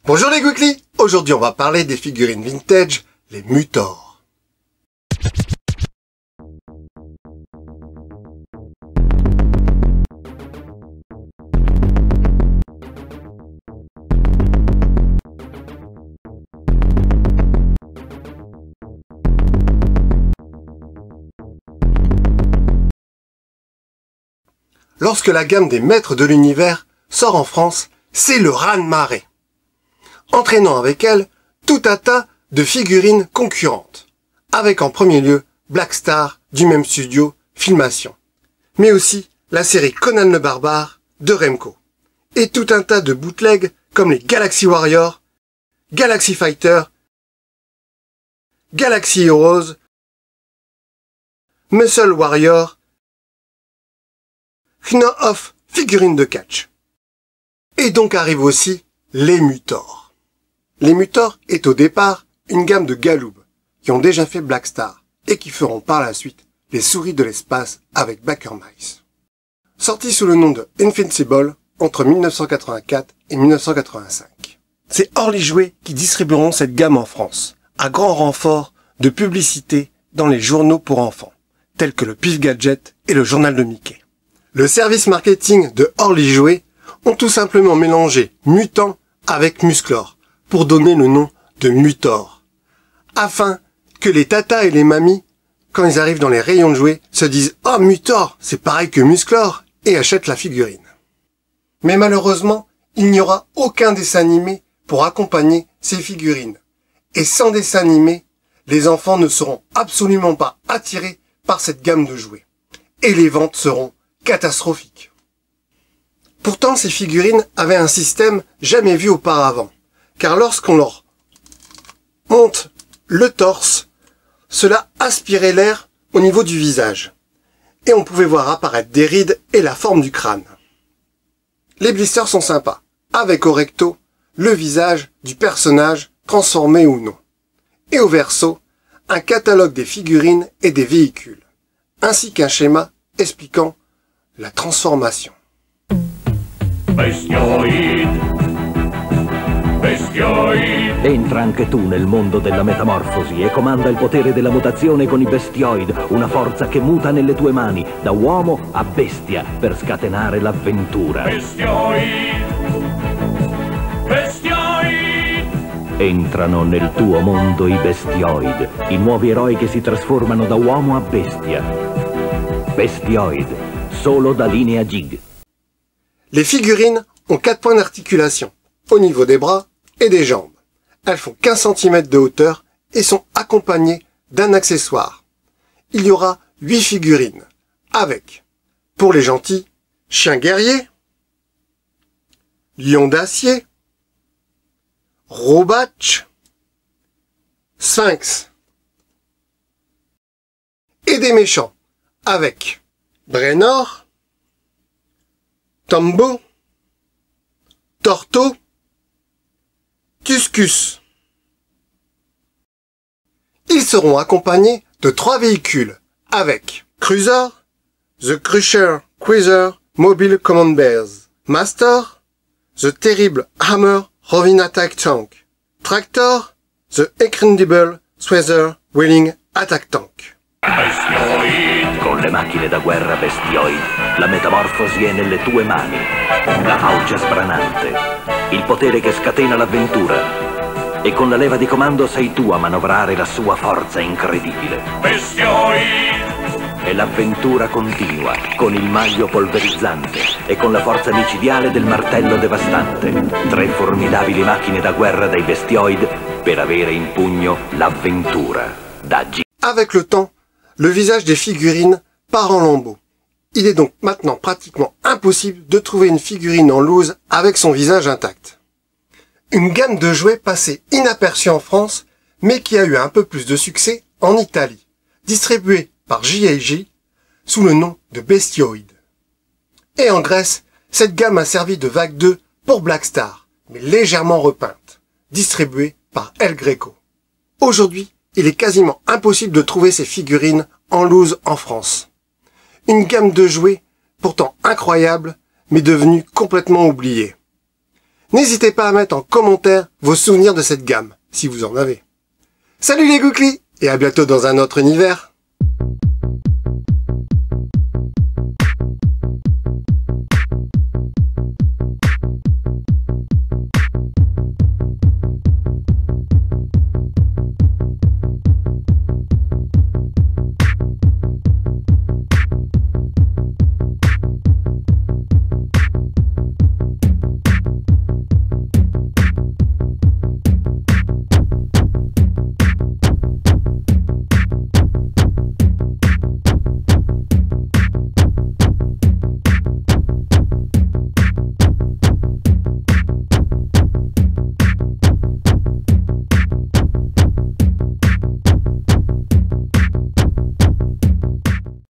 Bonjour les Geekly. Aujourd'hui on va parler des figurines vintage, les Mutor. Lorsque la gamme des maîtres de l'univers sort en France, c'est le raz-de-marée, entraînant avec elle tout un tas de figurines concurrentes, avec en premier lieu Black Star du même studio Filmation, mais aussi la série Conan le Barbare de Remco, et tout un tas de bootlegs comme les Galaxy Warriors, Galaxy Fighter, Galaxy Heroes, Muscle Warrior, Kno-Off figurines de catch. Et donc arrivent aussi les Mutor. Les Mutor est au départ une gamme de galoubs qui ont déjà fait Black Star et qui feront par la suite les souris de l'espace avec Baker Mice. Sorti sous le nom de Invincible entre 1984 et 1985. C'est Orly Jouets qui distribueront cette gamme en France, à grand renfort de publicité dans les journaux pour enfants, tels que le Pif Gadget et le Journal de Mickey. Le service marketing de Orly Jouets ont tout simplement mélangé mutant avec musclor pour donner le nom de Mutor, afin que les tatas et les mamies, quand ils arrivent dans les rayons de jouets, se disent « Oh Mutor, c'est pareil que musclor » et achètent la figurine. Mais malheureusement, il n'y aura aucun dessin animé pour accompagner ces figurines. Et sans dessin animé, les enfants ne seront absolument pas attirés par cette gamme de jouets. Et les ventes seront catastrophique. Pourtant, ces figurines avaient un système jamais vu auparavant, car lorsqu'on leur monte le torse, cela aspirait l'air au niveau du visage, et on pouvait voir apparaître des rides et la forme du crâne. Les blisters sont sympas, avec au recto le visage du personnage transformé ou non, et au verso, un catalogue des figurines et des véhicules, ainsi qu'un schéma expliquant la transformation. Bestioid! Bestioid! Entra anche tu nel mondo della metamorfosi e comanda il potere della mutazione con i Bestioid, una forza che muta nelle tue mani, da uomo a bestia, per scatenare l'avventura. Bestioid! Bestioid! Entrano nel tuo mondo i Bestioid, i nuovi eroi che si trasformano da uomo a bestia. Bestioid. Solo da Linea Jig. Les figurines ont 4 points d'articulation au niveau des bras et des jambes. Elles font 15 cm de hauteur et sont accompagnées d'un accessoire. Il y aura 8 figurines avec, pour les gentils, chien guerrier, lion d'acier, Robatch, Sphinx et des méchants avec Draenor, Tombo, Torto, Tuscus. Ils seront accompagnés de 3 véhicules avec Cruiser, The Crusher Cruiser Mobile Command Bears, Master, The Terrible Hammer Roving Attack Tank, Tractor, The Incredible Swather Wheeling Attack Tank. Bestioid! Con le macchine da guerra Bestioid, la metamorfosi è nelle tue mani. La fauce sbranante, il potere che scatena l'avventura. E con la leva di comando sei tu a manovrare la sua forza incredibile. Bestioid! E l'avventura continua, con il maglio polverizzante e con la forza micidiale del martello devastante. 3 formidabili macchine da guerra dei Bestioid per avere in pugno l'avventura. Da G. Avec le temps, le visage des figurines part en lambeaux. Il est donc maintenant pratiquement impossible de trouver une figurine en loose avec son visage intact. Une gamme de jouets passée inaperçue en France, mais qui a eu un peu plus de succès en Italie, distribuée par J&J sous le nom de Bestioid. Et en Grèce, cette gamme a servi de vague 2 pour Black Star, mais légèrement repeinte, distribuée par El Greco. Aujourd'hui, il est quasiment impossible de trouver ces figurines en loose en France. Une gamme de jouets pourtant incroyable, mais devenue complètement oubliée. N'hésitez pas à mettre en commentaire vos souvenirs de cette gamme, si vous en avez. Salut les Gouklis, et à bientôt dans un autre univers.